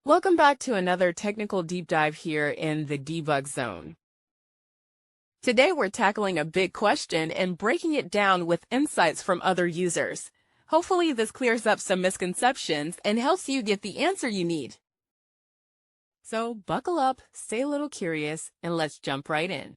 Welcome back to another technical deep dive here in the debug zone. Today we're tackling a big question and breaking it down with insights from other users. Hopefully this clears up some misconceptions and helps you get the answer you need. So buckle up, stay a little curious, and let's jump right in.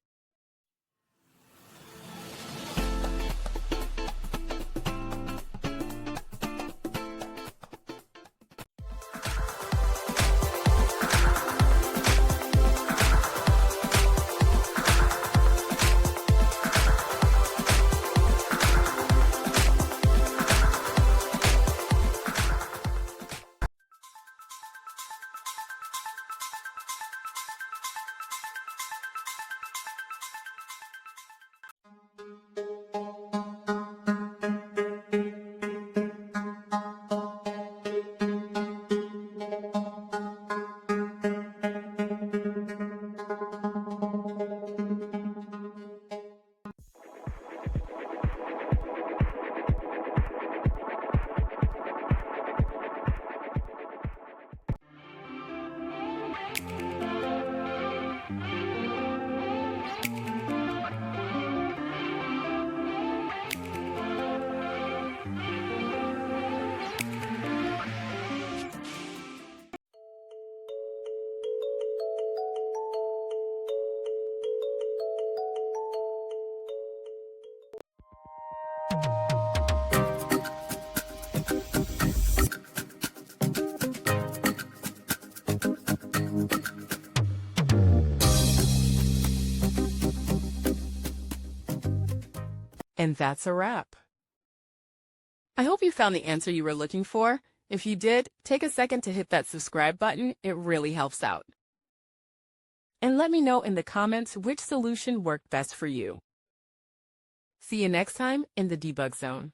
And that's a wrap. I hope you found the answer you were looking for. If you did, take a second to hit that subscribe button. It really helps out. And let me know in the comments which solution worked best for you. See you next time in the debug zone.